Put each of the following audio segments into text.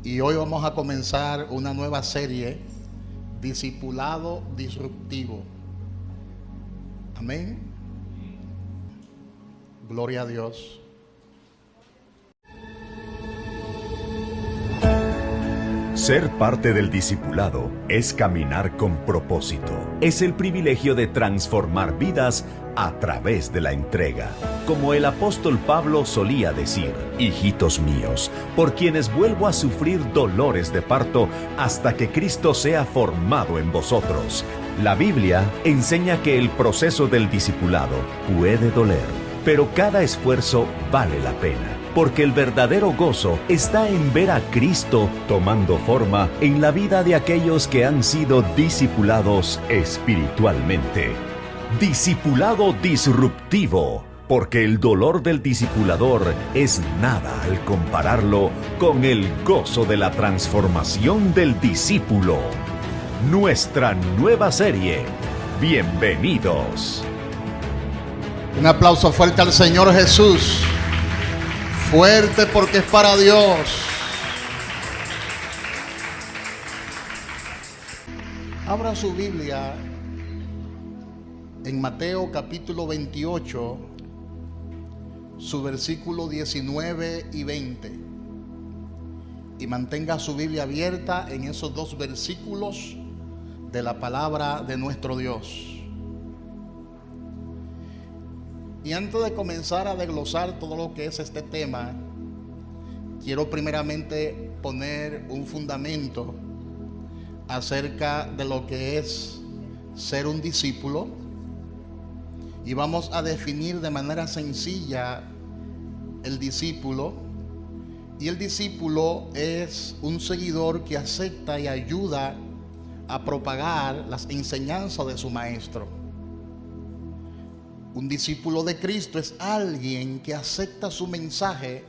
Y hoy vamos a comenzar una nueva serie, Discipulado Disruptivo. Amén. Gloria a Dios. Ser parte del discipulado es caminar con propósito. Es el privilegio de transformar vidas a través de la entrega. Como el apóstol Pablo solía decir: hijitos míos, por quienes vuelvo a sufrir dolores de parto hasta que Cristo sea formado en vosotros. La Biblia enseña que el proceso del discipulado puede doler, pero cada esfuerzo vale la pena. Porque el verdadero gozo está en ver a Cristo tomando forma en la vida de aquellos que han sido discipulados espiritualmente. Discipulado disruptivo, porque el dolor del discipulador es nada al compararlo con el gozo de la transformación del discípulo. Nuestra nueva serie. Bienvenidos. Un aplauso fuerte al Señor Jesús. Fuerte, porque es para Dios. Abra su Biblia en Mateo capítulo 28, su versículo 19 y 20. Y mantenga su Biblia abierta en esos dos versículos de la palabra de nuestro Dios. Y antes de comenzar a desglosar todo lo que es este tema, quiero primeramente poner un fundamento acerca de lo que es ser un discípulo. Y vamos a definir de manera sencilla el discípulo. Y el discípulo es un seguidor que acepta y ayuda a propagar las enseñanzas de su maestro. Un discípulo de Cristo es alguien que acepta su mensaje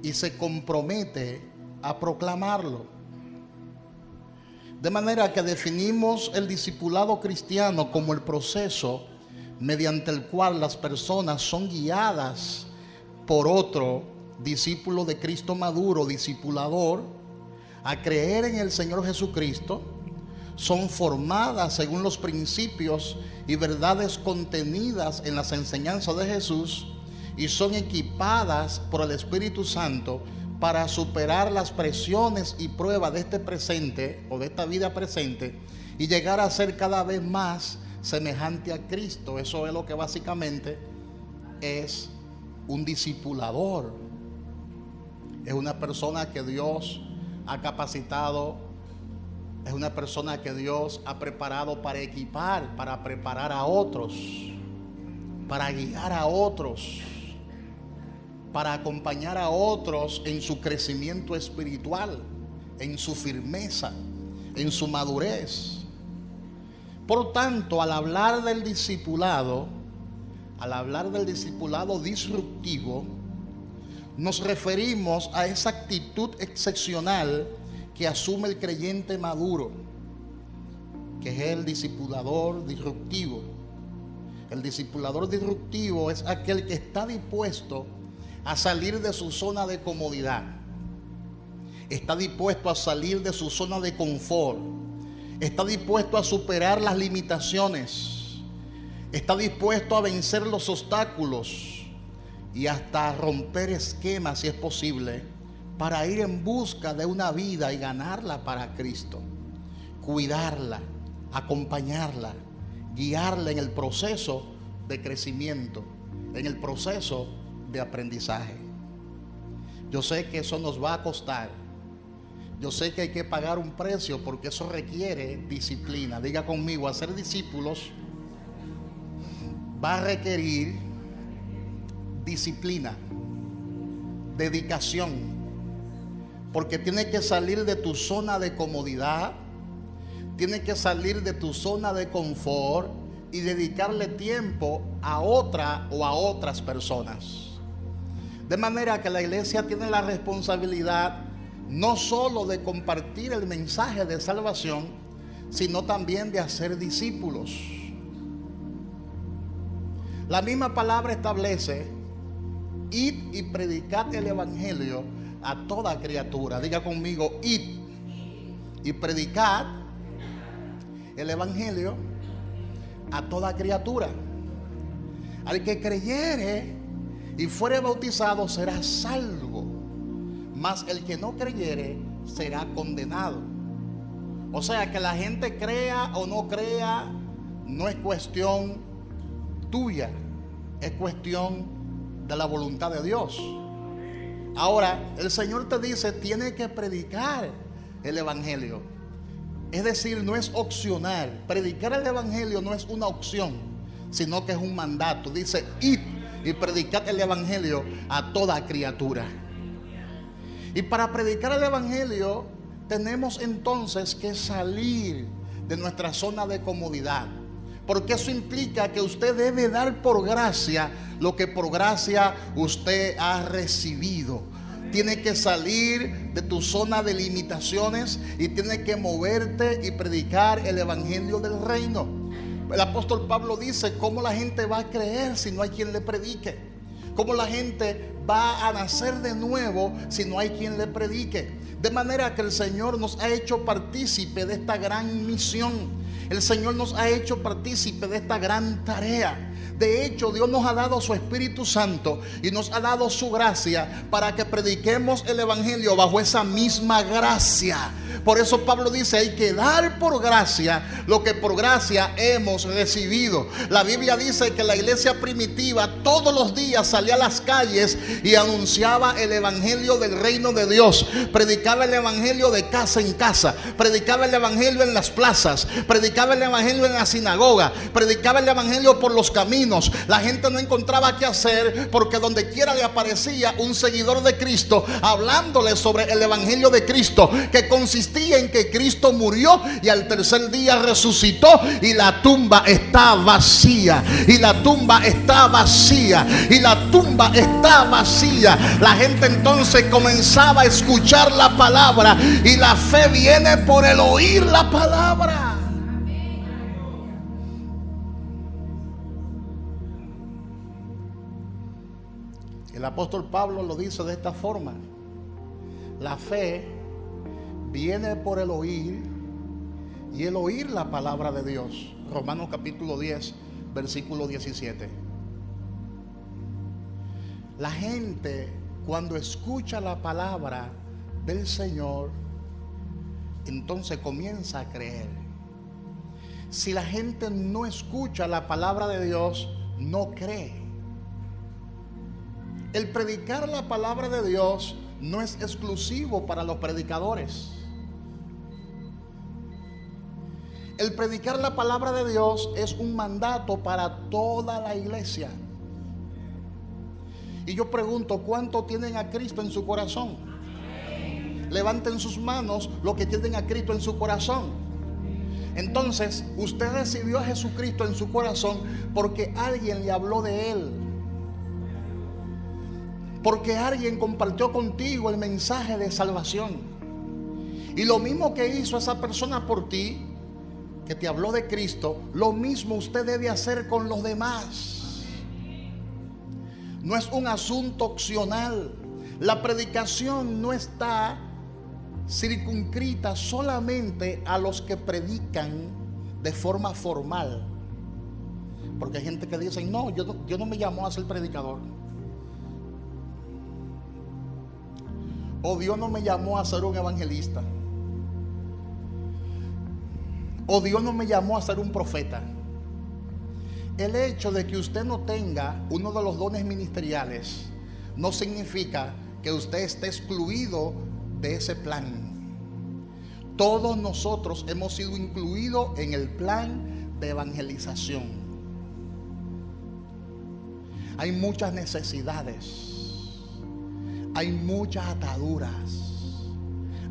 y se compromete a proclamarlo. De manera que definimos el discipulado cristiano como el proceso mediante el cual las personas son guiadas por otro discípulo de Cristo maduro, discipulador, a creer en el Señor Jesucristo. Son formadas según los principios y verdades contenidas en las enseñanzas de Jesús y son equipadas por el Espíritu Santo para superar las presiones y pruebas de este presente o de esta vida presente y llegar a ser cada vez más semejante a Cristo. Eso es lo que básicamente es un discipulador. Es una persona que Dios ha capacitado. Es una persona que Dios ha preparado para equipar, para preparar a otros, para guiar a otros, para acompañar a otros en su crecimiento espiritual, en su firmeza, en su madurez. Por tanto, al hablar del discipulado disruptivo, nos referimos a esa actitud excepcional que asume el creyente maduro, que es el discipulador disruptivo. El discipulador disruptivo es aquel que está dispuesto a salir de su zona de comodidad, está dispuesto a salir de su zona de confort, está dispuesto a superar las limitaciones, está dispuesto a vencer los obstáculos y hasta a romper esquemas si es posible, para ir en busca de una vida y ganarla para Cristo, cuidarla, acompañarla, guiarla en el proceso de crecimiento, en el proceso de aprendizaje. Yo sé que eso nos va a costar. Yo sé que hay que pagar un precio porque eso requiere disciplina. Diga conmigo, hacer discípulos va a requerir disciplina, dedicación. Porque tienes que salir de tu zona de comodidad, tienes que salir de tu zona de confort y dedicarle tiempo a otra o a otras personas. De manera que la iglesia tiene la responsabilidad no solo de compartir el mensaje de salvación, sino también de hacer discípulos. La misma palabra establece: id y predicad el evangelio a toda criatura. Diga conmigo, id y predicad el evangelio a toda criatura. Al que creyere y fuere bautizado será salvo, mas el que no creyere será condenado. O sea, que la gente crea o no crea no es cuestión tuya, es cuestión de la voluntad de Dios. Ahora, el Señor te dice, tiene que predicar el evangelio. Es decir, no es opcional. Predicar el evangelio no es una opción, sino que es un mandato. Dice, id y predicad el evangelio a toda criatura. Y para predicar el evangelio tenemos entonces que salir de nuestra zona de comodidad, porque eso implica que usted debe dar por gracia lo que por gracia usted ha recibido. Tiene que salir de tu zona de limitaciones y tiene que moverte y predicar el evangelio del reino. El apóstol Pablo dice, ¿cómo la gente va a creer si no hay quien le predique? ¿Cómo la gente va a nacer de nuevo si no hay quien le predique? De manera que el Señor nos ha hecho partícipe de esta gran misión. El Señor nos ha hecho partícipe de esta gran tarea. De hecho, Dios nos ha dado su Espíritu Santo y nos ha dado su gracia para que prediquemos el evangelio bajo esa misma gracia. Por eso Pablo dice, hay que dar por gracia lo que por gracia hemos recibido. La Biblia dice que la iglesia primitiva todos los días salía a las calles y anunciaba el evangelio del reino de Dios. Predicaba el evangelio de casa en casa, predicaba el evangelio en las plazas, predicaba el evangelio en la sinagoga, predicaba el evangelio por los caminos. La gente no encontraba qué hacer, porque donde quiera le aparecía un seguidor de Cristo hablándole sobre el evangelio de Cristo, que consistía en que Cristo murió y al tercer día resucitó y la tumba está vacía, y la tumba está vacía, y la tumba está vacía. La gente entonces comenzaba a escuchar la palabra, y la fe viene por el oír la palabra. El apóstol Pablo lo dice de esta forma: la fe viene por el oír, y el oír la palabra de Dios. Romanos capítulo 10, versículo 17. La gente, cuando escucha la palabra del Señor, entonces comienza a creer. Si la gente no escucha la palabra de Dios, no cree. El predicar la palabra de Dios no es exclusivo para los predicadores. El predicar la palabra de Dios es un mandato para toda la iglesia. Y yo pregunto, ¿cuántos tienen a Cristo en su corazón? Levanten sus manos los que tienen a Cristo en su corazón. Entonces, usted recibió a Jesucristo en su corazón porque alguien le habló de Él. Porque alguien compartió contigo el mensaje de salvación. Y lo mismo que hizo esa persona por ti, que te habló de Cristo, lo mismo usted debe hacer con los demás. No es un asunto opcional. La predicación no está circunscrita solamente a los que predican de forma formal. Porque hay gente que dice, no, Dios no me llamó a ser predicador. O Dios no me llamó a ser un evangelista. O Dios no me llamó a ser un profeta. El hecho de que usted no tenga uno de los dones ministeriales no significa que usted esté excluido de ese plan. Todos nosotros hemos sido incluidos en el plan de evangelización. Hay muchas necesidades. Hay muchas ataduras,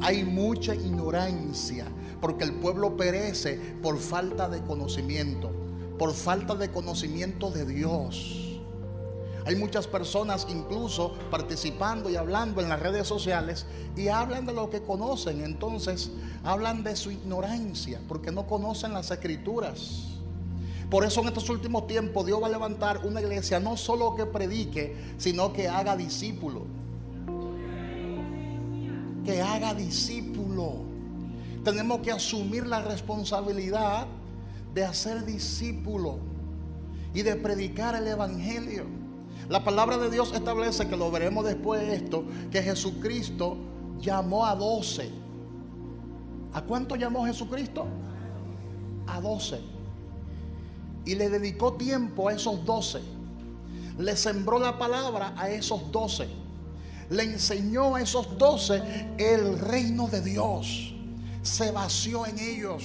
hay mucha ignorancia, porque el pueblo perece por falta de conocimiento, por falta de conocimiento de Dios. Hay muchas personas incluso participando y hablando en las redes sociales y hablan de lo que conocen, entonces hablan de su ignorancia, porque no conocen las escrituras. Por eso en estos últimos tiempos Dios va a levantar una iglesia no solo que predique, sino que haga discípulos. que haga discípulo. Tenemos que asumir la responsabilidad de hacer discípulo y de predicar el evangelio. La palabra de Dios establece, que lo veremos después de esto, que Jesucristo llamó a 12. ¿A cuánto llamó Jesucristo? A 12. Y le dedicó tiempo a esos 12. Le sembró la palabra a esos 12. Le enseñó a esos 12 el reino de Dios. Se vació en ellos.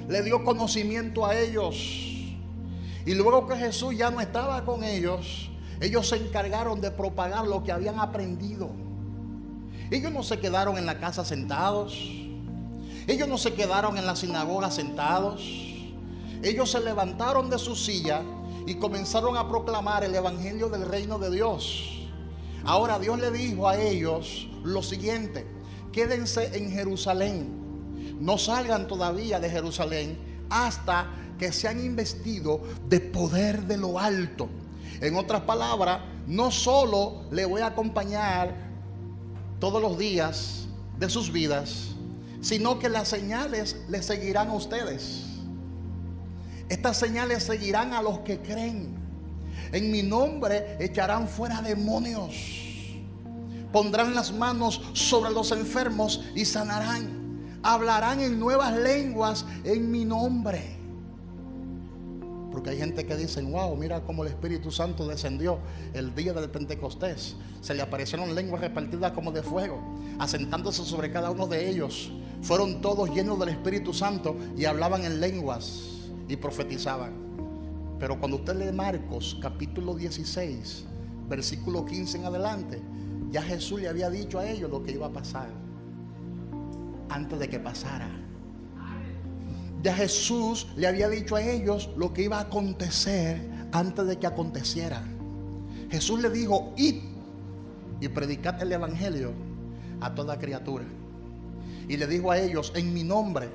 Le dio conocimiento a ellos. Y luego que Jesús ya no estaba con ellos, ellos se encargaron de propagar lo que habían aprendido. Ellos no se quedaron en la casa sentados. Ellos no se quedaron en la sinagoga sentados. Ellos se levantaron de su silla y comenzaron a proclamar el evangelio del reino de Dios. Ahora Dios le dijo a ellos lo siguiente: quédense en Jerusalén, no salgan todavía de Jerusalén hasta que sean investidos de poder de lo alto. En otras palabras, no solo le voy a acompañar todos los días de sus vidas, sino que las señales les seguirán a ustedes. Estas señales seguirán a los que creen. En mi nombre echarán fuera demonios. Pondrán las manos sobre los enfermos y sanarán. Hablarán en nuevas lenguas en mi nombre. Porque hay gente que dice: wow, mira cómo el Espíritu Santo descendió el día del Pentecostés. Se le aparecieron lenguas repartidas como de fuego, asentándose sobre cada uno de ellos. Fueron todos llenos del Espíritu Santo y hablaban en lenguas y profetizaban. Pero cuando usted lee Marcos capítulo 16, versículo 15 en adelante, ya Jesús le había dicho a ellos lo que iba a pasar antes de que pasara. Ya Jesús le había dicho a ellos lo que iba a acontecer antes de que aconteciera. Jesús le dijo: id y predicad el evangelio a toda criatura. Y le dijo a ellos: en mi nombre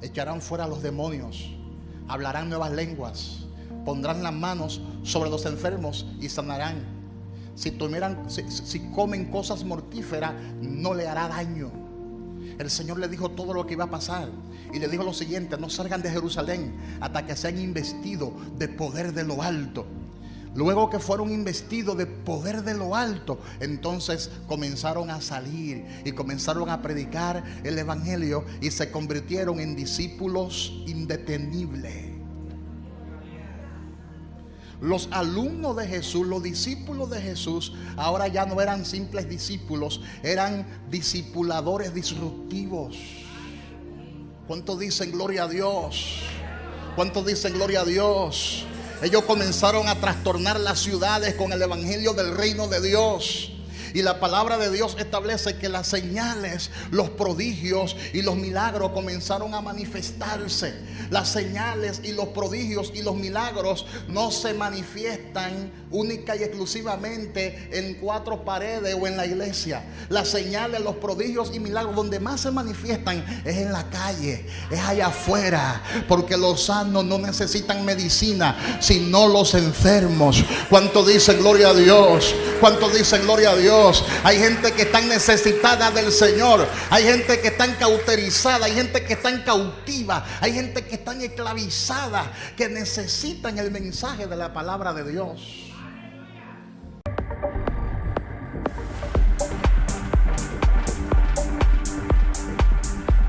echarán fuera a los demonios, hablarán nuevas lenguas, pondrán las manos sobre los enfermos y sanarán. Si comen cosas mortíferas, no le hará daño. El Señor le dijo todo lo que iba a pasar. Y le dijo lo siguiente: no salgan de Jerusalén hasta que sean investidos de poder de lo alto. Luego que fueron investidos de poder de lo alto, entonces comenzaron a salir y comenzaron a predicar el evangelio y se convirtieron en discípulos indetenibles. Los alumnos de Jesús, los discípulos de Jesús, ahora ya no eran simples discípulos, eran discipuladores disruptivos. ¿Cuántos dicen gloria a Dios? ¿Cuántos dicen gloria a Dios? Ellos comenzaron a trastornar las ciudades con el evangelio del reino de Dios. Y la palabra de Dios establece que las señales, los prodigios y los milagros comenzaron a manifestarse. Las señales y los prodigios y los milagros no se manifiestan única y exclusivamente en 4 paredes o en la iglesia. Las señales, los prodigios y milagros donde más se manifiestan es en la calle, es allá afuera. Porque los sanos no necesitan medicina, sino los enfermos. ¿Cuánto dicen gloria a Dios? ¿Cuánto dicen gloria a Dios? Hay gente que está necesitada del Señor. Hay gente que está cauterizada. Hay gente que está cautiva. Hay gente que está esclavizada, que necesitan el mensaje de la palabra de Dios.